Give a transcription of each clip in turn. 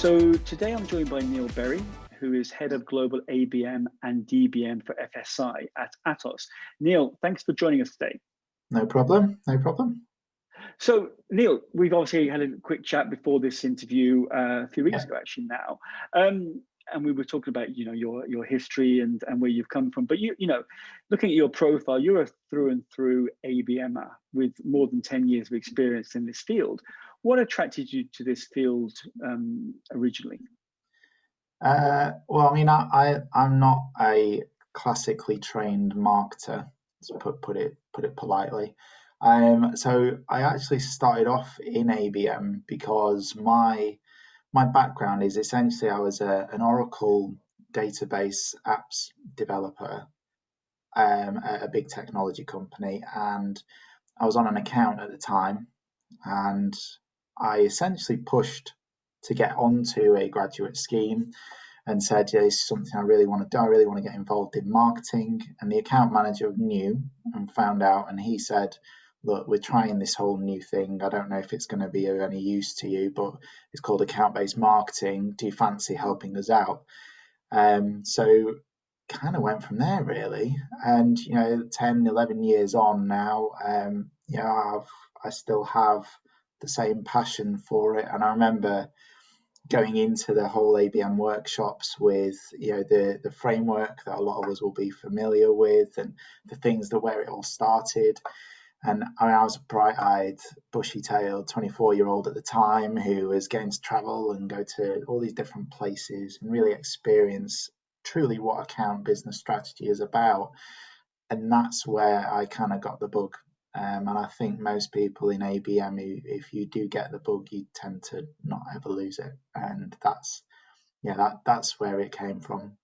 So today I'm joined by Neil Berry, who is head of Global ABM and DBM for FSI at Atos. Neil, thanks for joining us today. No problem, no problem. So Neil, we've obviously had a quick chat before this interview a few weeks ago actually now. And we were talking about, your history and where you've come from. But looking at your profile, you're a through and through ABMer with more than 10 years of experience in this field. What attracted you to this field originally? Well, I mean, I'm not a classically trained marketer, to put it politely. So I actually started off in ABM because my background is essentially I was an Oracle database apps developer at a big technology company, and I was on an account at the time, and I essentially pushed to get onto a graduate scheme and said, yeah, this is something I really want to do. I really want to get involved in marketing. And the account manager knew and found out, and he said, look, we're trying this whole new thing. I don't know if it's going to be of any use to you, but it's called account-based marketing. Do you fancy helping us out? So kind of went from there, really. And 10, 11 years on now, I still have the same passion for it. And I remember going into the whole ABM workshops with the framework that a lot of us will be familiar with, and the things that where it all started. And I was a bright-eyed, bushy-tailed 24-year-old at the time who was getting to travel and go to all these different places and really experience truly what account business strategy is about. And that's where I kind of got the bug. And I think most people in ABM, if you do get the bug, you tend to not ever lose it. And that's where it came from.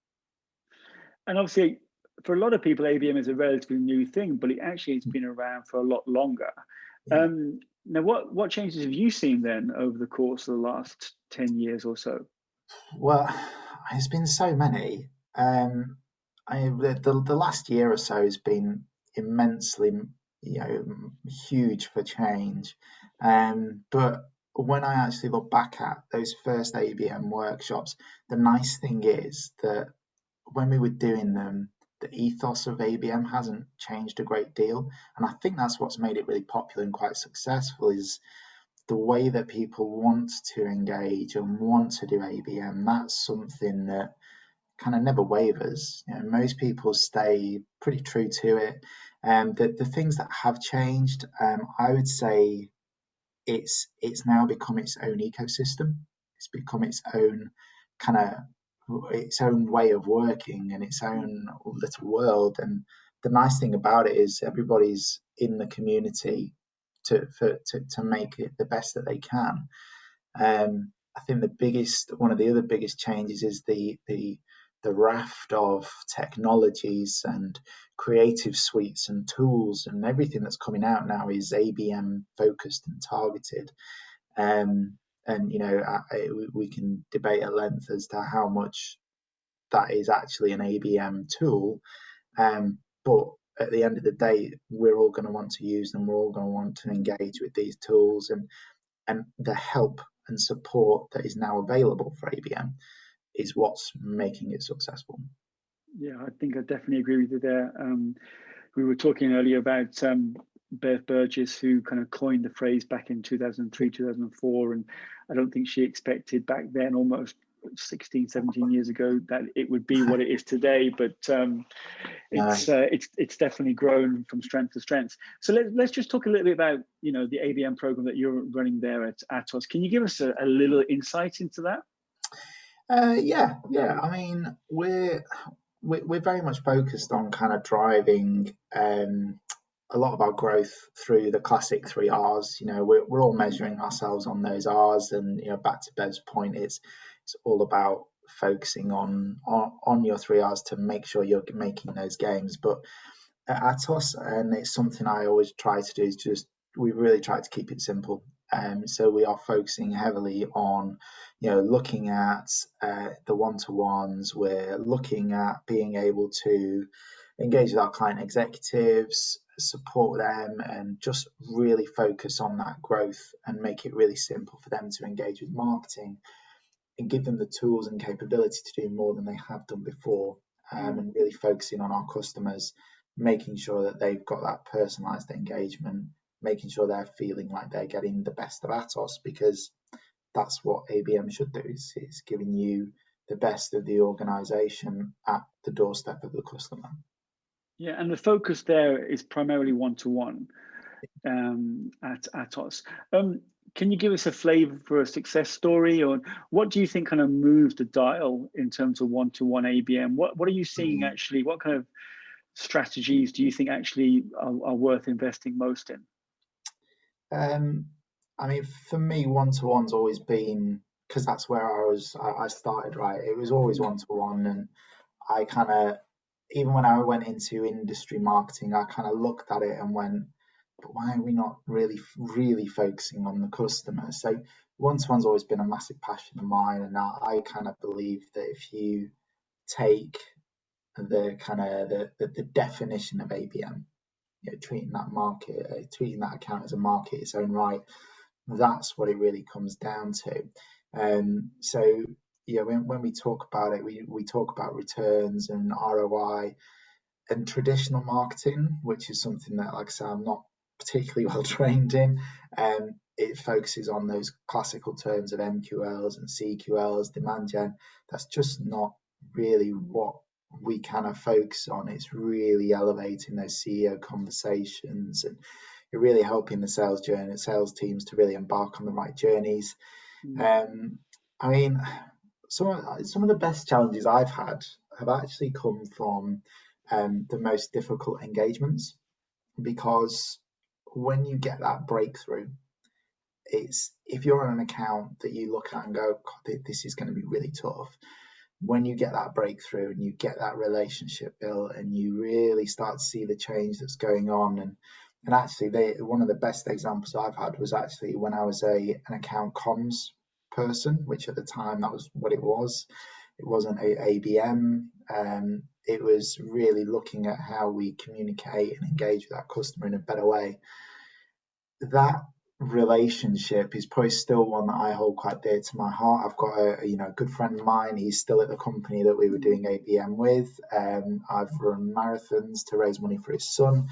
And obviously, for a lot of people, ABM is a relatively new thing, but it actually has been around for a lot longer. Yeah. Now, what changes have you seen then over the course of the last 10 years or so? Well, it's been so many. The last year or so has been immensely huge for change. But when I actually look back at those first ABM workshops, the nice thing is that when we were doing them, the ethos of ABM hasn't changed a great deal. And I think that's what's made it really popular and quite successful, is the way that people want to engage and want to do ABM. That's something that kind of never wavers. Most people stay pretty true to it. The things that have changed, I would say it's now become its own ecosystem. It's become its own way of working and its own little world. And the nice thing about it is everybody's in the community to make it the best that they can. I think one of the other biggest changes is the raft of technologies and creative suites and tools, and everything that's coming out now is ABM focused and targeted. We can debate at length as to how much that is actually an ABM tool. But at the end of the day, we're all going to want to use them. We're all going to want to engage with these tools, and the help and support that is now available for ABM is what's making it successful. Yeah, I think I definitely agree with you there. We were talking earlier about Bev Burgess, who kind of coined the phrase back in 2003, 2004. And I don't think she expected back then, almost 16, 17 years ago, that it would be what it is today. But it's definitely grown from strength to strength. So let's just talk a little bit about, the ABM program that you're running there at Atos. Can you give us a little insight into that? Yeah. I mean, we're very much focused on kind of driving a lot of our growth through the classic 3 R's. We're all measuring ourselves on those R's, and back to Bev's point, it's all about focusing on your 3 R's to make sure you're making those games. But at Atos, and it's something I always try to do, is we really try to keep it simple. So we are focusing heavily on, looking at the one-to-ones. We're looking at being able to engage with our client executives, support them, and just really focus on that growth and make it really simple for them to engage with marketing. and give them the tools and capability to do more than they have done before, and really focusing on our customers, making sure that they've got that personalized engagement, making sure they're feeling like they're getting the best of Atos, because that's what ABM should do, is giving you the best of the organization at the doorstep of the customer. Yeah, and the focus there is primarily one-to-one at Atos. Can you give us a flavor for a success story, or what do you think kind of moved the dial in terms of one-to-one ABM? What are you seeing actually? What kind of strategies do you think actually are worth investing most in? I mean, for me, one-to-one's always been, because that's where I started, right? It was always one-to-one, and I kind of, even when I went into industry marketing, I kind of looked at it and went, but why are we not really focusing on the customer? So one-to-one's always been a massive passion of mine, and I kind of believe that if you take the kind of the definition of ABM, treating that account as a market its own right, that's what it really comes down to. So when we talk about it, we talk about returns and ROI and traditional marketing, which is something that, like I say, I'm not particularly well trained in. It focuses on those classical terms of MQLs and CQLs, demand gen. That's just not really what we kind of focus on. It's really elevating those CEO conversations, and you're really helping the sales teams to really embark on the right journeys. I mean, some of the best challenges I've had have actually come from the most difficult engagements, because when you get that breakthrough, it's, if you're on an account that you look at and go, God, this is going to be really tough, when you get that breakthrough and you get that relationship built and you really start to see the change that's going on, and actually one of the best examples I've had was actually when I was an account comms person, which at the time that was what it was. It wasn't ABM. It was really looking at how we communicate and engage with that customer in a better way. That relationship is probably still one that I hold quite dear to my heart. I've got a good friend of mine. He's still at the company that we were doing ABM with. I've run marathons to raise money for his son,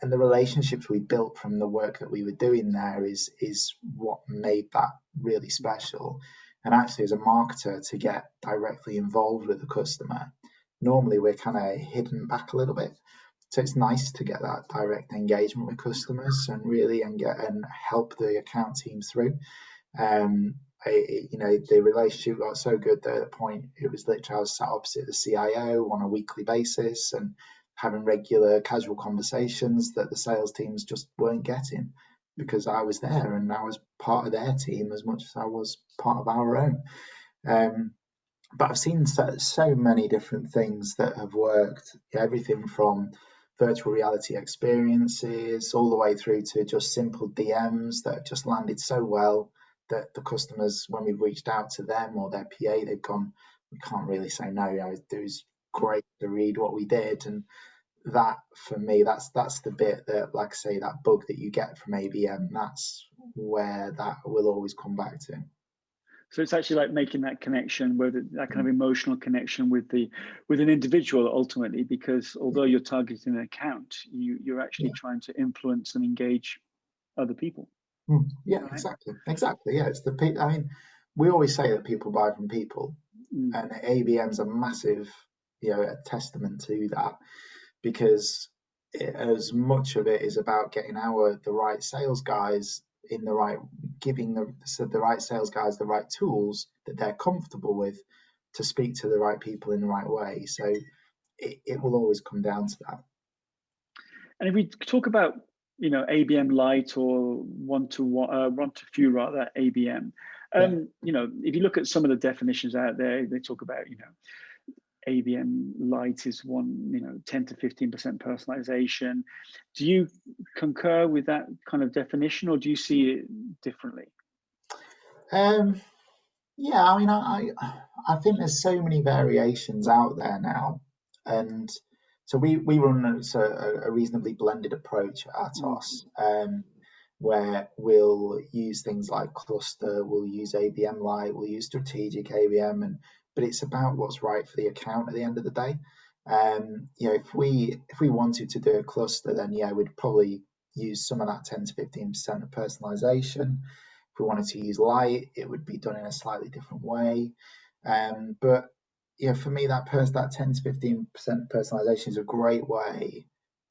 and the relationships we built from the work that we were doing there is what made that really special. And actually, as a marketer, to get directly involved with the customer, normally we're kind of hidden back a little bit. So it's nice to get that direct engagement with customers and really and help the account team through. The relationship got so good that at the point it was literally I was sat opposite the CIO on a weekly basis and having regular casual conversations that the sales teams just weren't getting, because I was there and I was part of their team as much as I was part of our own. But I've seen so many different things that have worked, everything from virtual reality experiences all the way through to just simple DMs that have just landed so well that the customers, when we've reached out to them or their PA, they've gone, we can't really say no. It was great to read what we did. And that, for me, that's the bit that, like I say, that bug that you get from ABM, that's where that will always come back to. So it's actually like making that connection, that kind of emotional connection with an individual ultimately, because although you're targeting an account, you're actually trying to influence and engage other people. Yeah, right? Exactly. Yeah, it's the people. I mean, we always say that people buy from people, and ABM's a massive, a testament to that, because as much of it is about getting the right sales guys giving the right sales guys the right tools that they're comfortable with to speak to the right people in the right way. So it will always come down to that. And if we talk about ABM Lite or one-to-few rather, ABM, if you look at some of the definitions out there, they talk about ABM Lite is 10 to 15% personalization. Do you concur with that kind of definition, or do you see it differently? Yeah, I mean, I think there's so many variations out there now, and so we run a reasonably blended approach at Atos. where we'll use things like cluster, we'll use ABM Lite, we'll use strategic ABM, but it's about what's right for the account at the end of the day. If we wanted to do a cluster, then we'd probably use some of that 10 to 15% of personalization. If we wanted to use Lite, it would be done in a slightly different way. But for me, that 10 to 15% personalization is a great way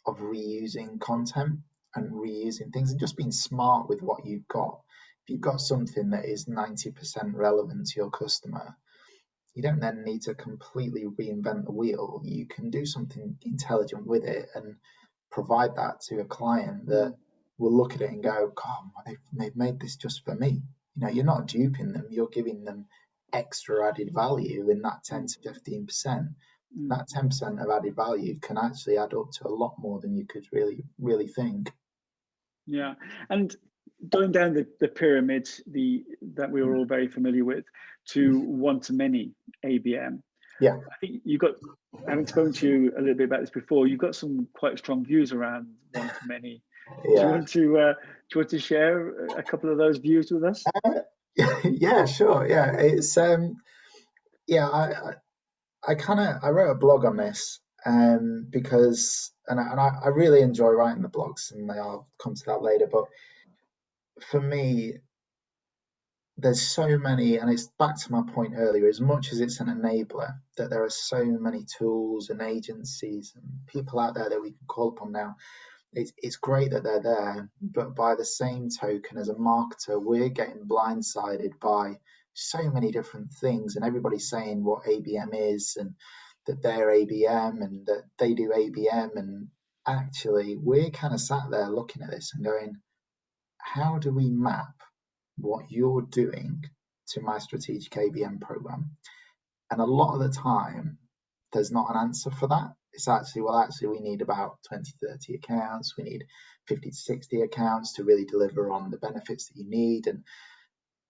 of reusing content and reusing things and just being smart with what you've got. If you've got something that is 90% relevant to your customer, you don't then need to completely reinvent the wheel. You can do something intelligent with it and provide that to a client that will look at it and go, God, they've made this just for me. You're not duping them, you're giving them extra added value in that 10 to 15%. That 10% of added value can actually add up to a lot more than you could really think. Yeah, and going down the pyramid that we were all very familiar with to one-to-many ABM. Yeah, I think you got, having spoken to you a little bit about this before, you've got some quite strong views around one-to-many. Yeah. Do you want to share a couple of those views with us? Yeah, sure. Yeah, it's I wrote a blog on this because I really enjoy writing the blogs, and I'll come to that later. But for me, there's so many, and it's back to my point earlier, as much as it's an enabler, that there are so many tools and agencies and people out there that we can call upon now. It's great that they're there, but by the same token, as a marketer, we're getting blindsided by so many different things, and everybody's saying what ABM is and that they're ABM and that they do ABM, and actually we're kind of sat there looking at this and going, how do we map what you're doing to my strategic ABM program? And a lot of the time there's not an answer for that. It's actually we need about 20 to 30 accounts, we need 50 to 60 accounts to really deliver on the benefits that you need. And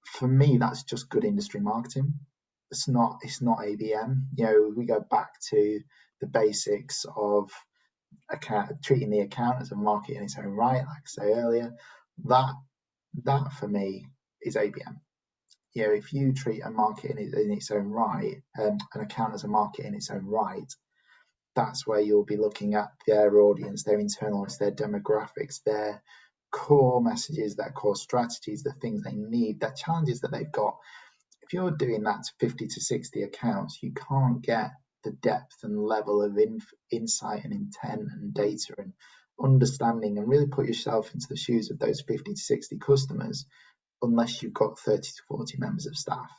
for me, that's just good industry marketing. It's not ABM. We go back to the basics of treating the account as a market in its own right, like I say earlier. That for me is ABM. If you treat a market in its own right, an account as a market in its own right, that's where you'll be looking at their audience, their internal audience, their demographics, their core messages, their core strategies, the things they need, their challenges that they've got. If you're doing that to 50 to 60 accounts, you can't get the depth and level of insight and intent and data and understanding and really put yourself into the shoes of those 50 to 60 customers unless you've got 30 to 40 members of staff.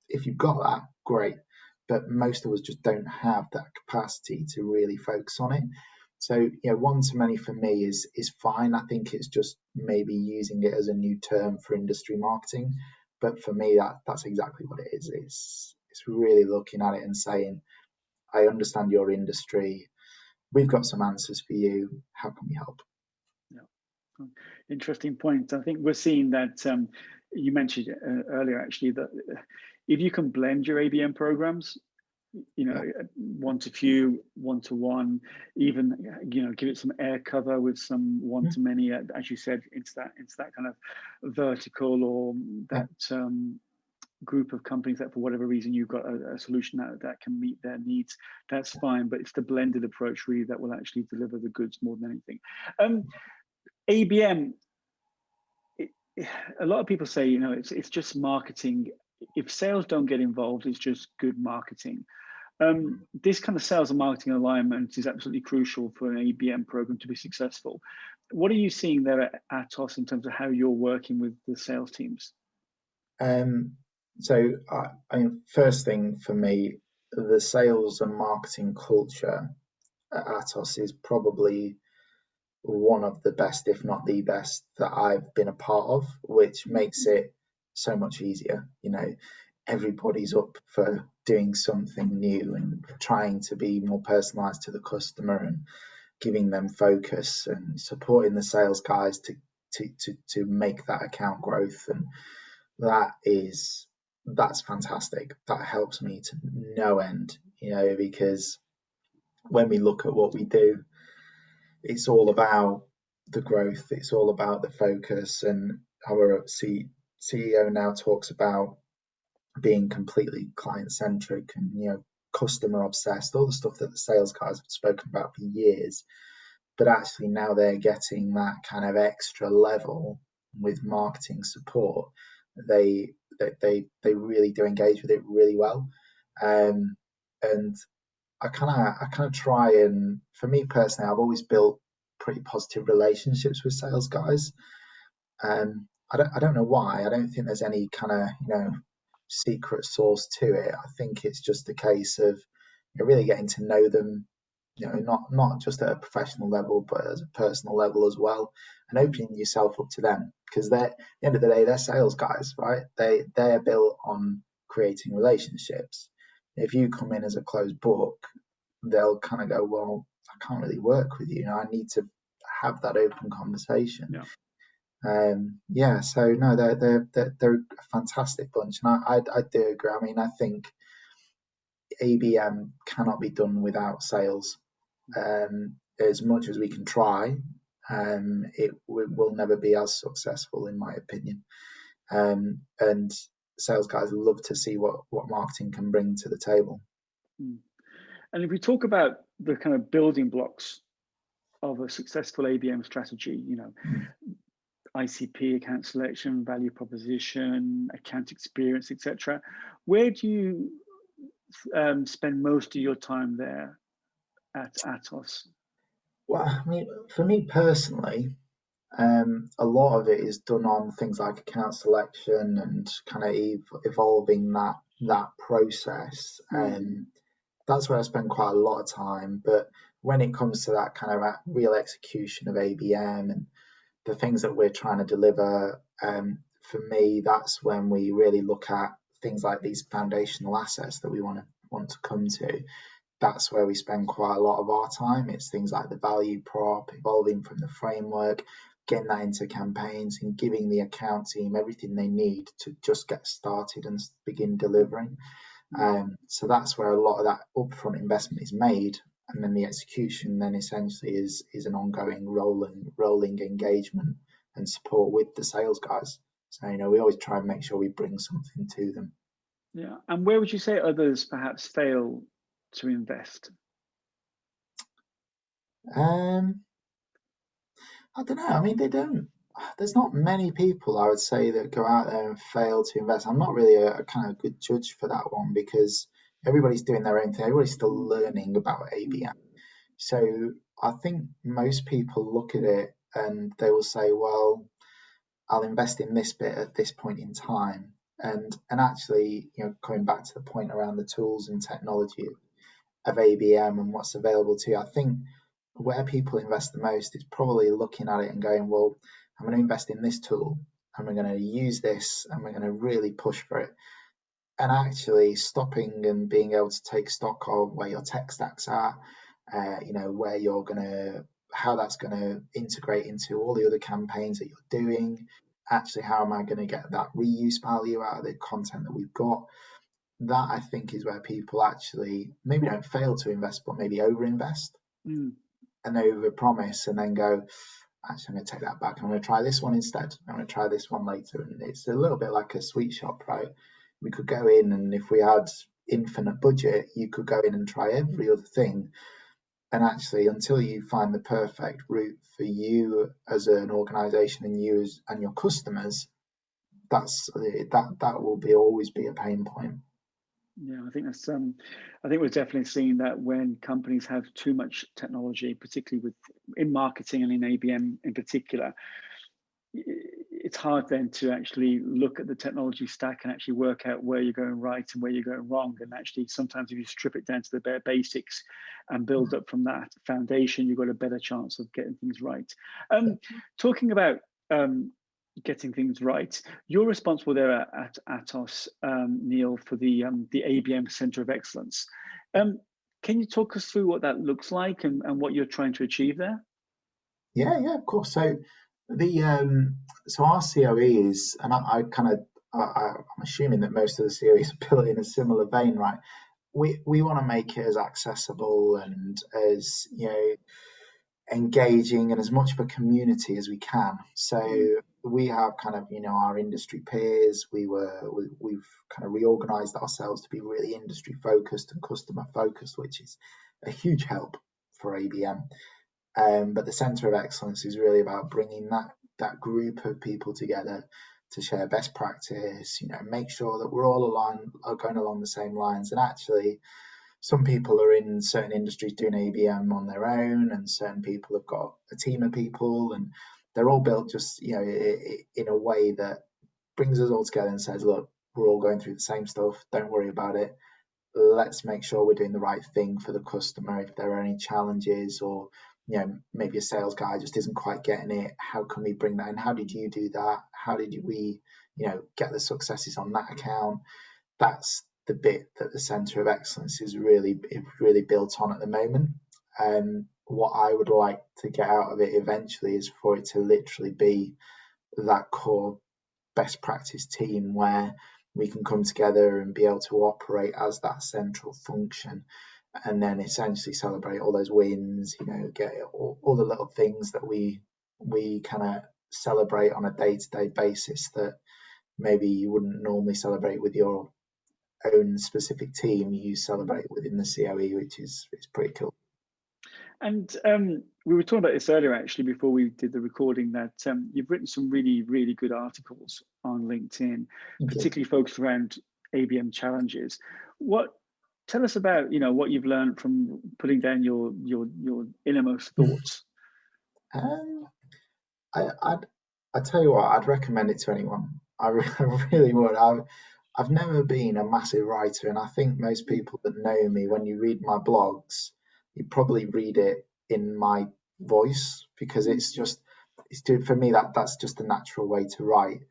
If you've got that, great. But most of us just don't have that capacity to really focus on it. So, one-to-many for me is fine. I think it's just maybe using it as a new term for industry marketing. But for me, that's exactly what it is. It's really looking at it and saying, I understand your industry. We've got some answers for you. How can we help? Yeah, interesting point. I think we're seeing that you mentioned earlier, actually, that if you can blend your ABM programs, one to few, one to one, even give it some air cover with some one to many, as you said, into that kind of vertical or that group of companies that for whatever reason you've got a solution that can meet their needs. That's fine, but it's the blended approach really that will actually deliver the goods more than anything. ABM, a lot of people say it's just marketing. If sales don't get involved, it's just good marketing. This kind of sales and marketing alignment is absolutely crucial for an ABM program to be successful. What are you seeing there at Atos in terms of how you're working with the sales teams? So, first thing for me, the sales and marketing culture at Atos is probably one of the best, if not the best, that I've been a part of, which makes it so much easier. Everybody's up for doing something new and trying to be more personalized to the customer and giving them focus and supporting the sales guys to make that account growth. And that's fantastic. That helps me to no end, because when we look at what we do, it's all about the growth. It's all about the focus, and our CEO now talks about being completely client centric and customer obsessed, all the stuff that the sales guys have spoken about for years. But actually now they're getting that kind of extra level with marketing support. They really do engage with it really well, and I kind of try, and for me personally, I've always built pretty positive relationships with sales guys. I don't know why. I don't think there's any kind of secret sauce to it. I think it's just a case of really getting to know them, not just at a professional level, but as a personal level as well, and opening yourself up to them, because at the end of the day, they're sales guys, right? They're built on creating relationships. If you come in as a closed book, they'll kind of go, well, I can't really work with you. I need to have that open conversation. So no, they're a fantastic bunch, and I do agree. I mean, I think ABM cannot be done without sales. As much as we can try, it will never be as successful, in my opinion. And sales guys love to see what marketing can bring to the table. And if we talk about the kind of building blocks of a successful ABM strategy, ICP, account selection, value proposition, account experience, etc., where do you spend most of your time there at Atos? Well, I mean, for me personally, a lot of it is done on things like account selection and kind of evolving that process. That's where I spend quite a lot of time. But when it comes to that kind of real execution of ABM and the things that we're trying to deliver, for me, that's when we really look at things like these foundational assets that we want to come to. That's where we spend quite a lot of our time. It's things like the value prop, evolving from the framework, getting that into campaigns, and giving the account team everything they need to just get started and begin delivering. So that's where a lot of that upfront investment is made, and then the execution then essentially is an ongoing rolling engagement and support with the sales guys. So we always try and make sure we bring something to them. Yeah, and where would you say others perhaps fail to invest? I don't know. I mean, they don't. There's not many people, I would say, that go out there and fail to invest. I'm not really a kind of good judge for that one, because everybody's doing their own thing. Everybody's still learning about ABM. So I think most people look at it and they will say, well, I'll invest in this bit at this point in time. And actually, coming back to the point around the tools and technology of ABM and what's available to you, I think where people invest the most is probably looking at it and going, well, I'm going to invest in this tool and we're going to use this and we're going to really push for it. And actually stopping and being able to take stock of where your tech stacks are, where you're going to, how that's going to integrate into all the other campaigns that you're doing. Actually, how am I going to get that reuse value out of the content that we've got? That, I think, is where people actually maybe don't fail to invest, but maybe overinvest and overpromise, and then go, actually, I'm going to take that back. I'm going to try this one instead. I'm going to try this one later. And it's a little bit like a sweet shop, right? We could go in, and if we had infinite budget, you could go in and try every other thing. And actually, until you find the perfect route for you as an organization and you and your customers, that will always be a pain point. Yeah, I think that's. I think we're definitely seeing that when companies have too much technology, particularly in marketing and in ABM in particular, it's hard then to actually look at the technology stack and actually work out where you're going right and where you're going wrong. And actually, sometimes if you strip it down to the bare basics and build up from that foundation, you've got a better chance of getting things right. Talking about getting things right, you're responsible there at Atos, Neil, for the ABM Center of Excellence. Can you talk us through what that looks like and what you're trying to achieve there? Yeah, of course. So our COE is, and I'm assuming that most of the COEs are built in a similar vein, right? We want to make it as accessible and as engaging and as much of a community as we can. So we have kind of, our industry peers. We've kind of reorganized ourselves to be really industry focused and customer focused, which is a huge help for ABM. But the Center of Excellence is really about bringing that group of people together to share best practice, make sure that we're all going along the same lines. And actually, some people are in certain industries doing ABM on their own, and certain people have got a team of people, and they're all built just, in a way that brings us all together and says, look, we're all going through the same stuff. Don't worry about it. Let's make sure we're doing the right thing for the customer. If there are any challenges, or maybe a sales guy just isn't quite getting it, how can we bring that in? How did you do that? How did we, get the successes on that account? That's the bit that the Center of Excellence is really built on at the moment. What I would like to get out of it eventually is for it to literally be that core best practice team where we can come together and be able to operate as that central function, and then essentially celebrate all those wins, get all the little things that we kind of celebrate on a day-to-day basis that maybe you wouldn't normally celebrate with your own specific team. You celebrate within the COE, which is pretty cool. And we were talking about this earlier, actually, before we did the recording, that you've written some really, really good articles on LinkedIn, particularly focused around ABM challenges. Tell us about, what you've learned from putting down your innermost thoughts. I tell you what, I'd recommend it to anyone. I really would. I've never been a massive writer, and I think most people that know me, when you read my blogs, you probably read it in my voice, because for me that's just a natural way to write.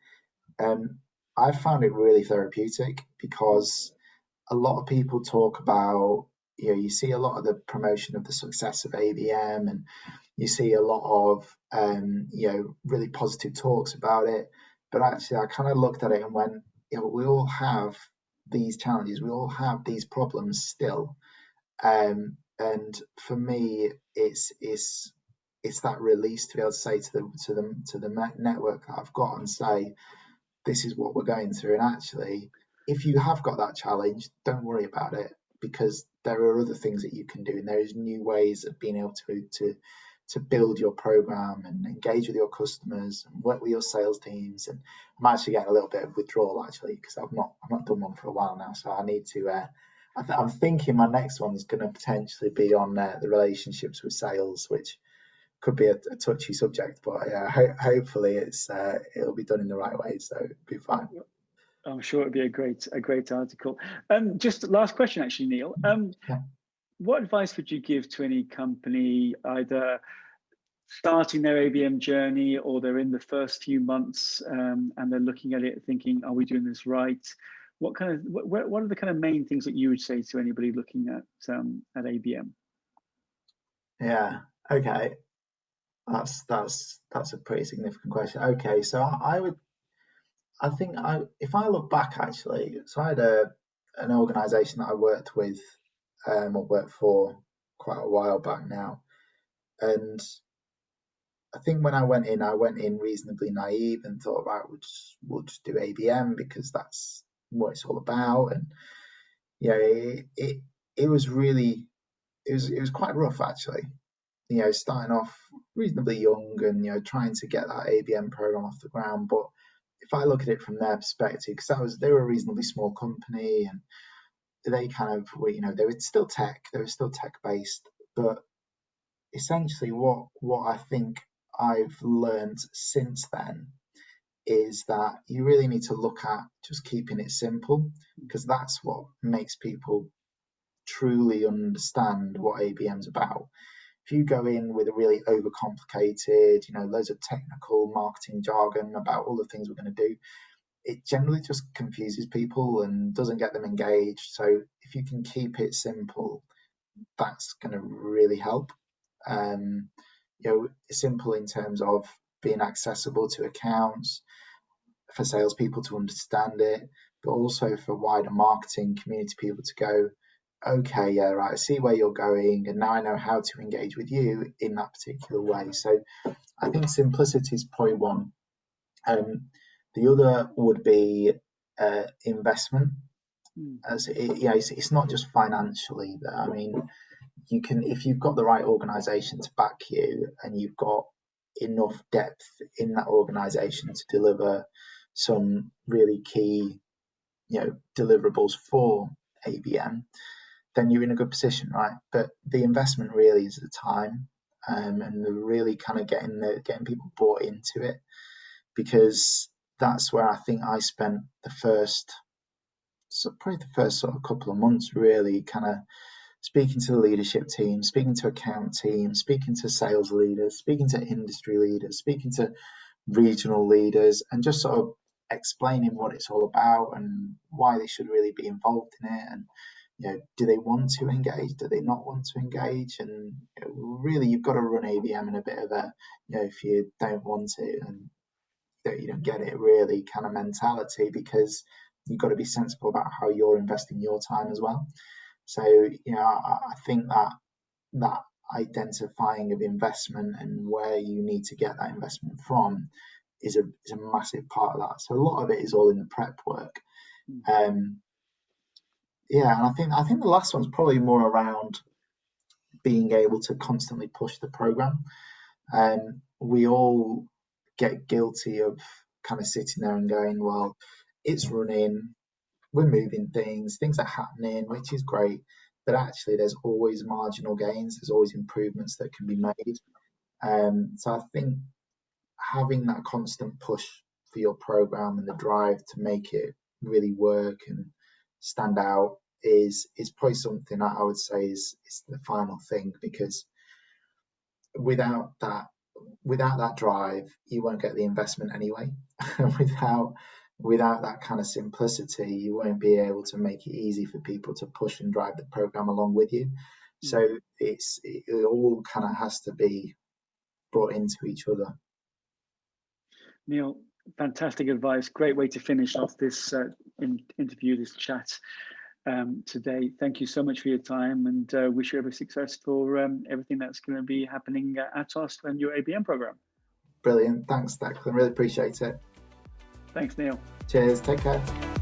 I found it really therapeutic, because a lot of people talk about, you see a lot of the promotion of the success of ABM, and you see a lot of really positive talks about it. But actually, I kind of looked at it and went, we all have these challenges, we all have these problems still, and for me, it's that release to be able to say to the network that I've got, and say, this is what we're going through. And actually, if you have got that challenge, don't worry about it, because there are other things that you can do, and there is new ways of being able to build your program and engage with your customers and work with your sales teams. And I'm actually getting a little bit of withdrawal, actually, because I've not done one for a while now, so I need to. I'm thinking my next one is going to potentially be on the relationships with sales, which could be a touchy subject, but hopefully it'll be done in the right way, so it'll be fine. I'm sure it'd be a great article. Just last question, actually, Neil. What advice would you give to any company, either starting their ABM journey, or they're in the first few months and they're looking at it thinking, are we doing this right? What are the kind of main things that you would say to anybody looking at ABM? Yeah. Okay. That's a pretty significant question. Okay, so I think if I look back, actually, so I had an organisation that I worked with or worked for quite a while back now, and I think when I went in reasonably naive and thought, right, we'll just do ABM because that's what it's all about. And it was quite rough, actually. Starting off reasonably young and trying to get that ABM program off the ground. But if I look at it from their perspective, because they were a reasonably small company, and they kind of were, they were still tech based, but essentially what I think I've learned since then is that you really need to look at just keeping it simple, because that's what makes people truly understand what ABM's about. If you go in with a really overcomplicated, loads of technical marketing jargon about all the things we're going to do, it generally just confuses people and doesn't get them engaged. So if you can keep it simple, that's going to really help. Simple in terms of being accessible to accounts, for salespeople to understand it, but also for wider marketing community people to go, okay, yeah, right, I see where you're going, and now I know how to engage with you in that particular way. So I think simplicity is probably one. The other would be investment. As it's not just financially. I mean, you can, if you've got the right organisation to back you, and you've got enough depth in that organisation to deliver some really key, deliverables for ABM, then you're in a good position, right? But the investment really is the time, and the really kind of getting people bought into it, because that's where I think I spent probably the first sort of couple of months really kind of speaking to the leadership team, speaking to account teams, speaking to sales leaders, speaking to industry leaders, speaking to regional leaders, and just sort of explaining what it's all about and why they should really be involved in it, and do they want to engage, do they not want to engage, and really you've got to run ABM in a bit of a if you don't want to and you don't get it really kind of mentality, because you've got to be sensible about how you're investing your time as well. So I think that identifying of investment and where you need to get that investment from is a massive part of that. So a lot of it is all in the prep work. And I think the last one's probably more around being able to constantly push the program. We all get guilty of kind of sitting there and going, well, it's running, we're moving things are happening, which is great, but actually there's always marginal gains, there's always improvements that can be made. So I think having that constant push for your program and the drive to make it really work and stand out is probably something that I would say is the final thing, because without that drive, you won't get the investment anyway. Without that kind of simplicity, you won't be able to make it easy for people to push and drive the program along with you. So it all kind of has to be brought into each other. Neil, fantastic advice. Great way to finish off this interview, this chat today. Thank you so much for your time, and wish you every success for everything that's going to be happening at Atos and your ABM program. Brilliant. Thanks, Declan. Really appreciate it. Thanks, Neil. Cheers. Take care.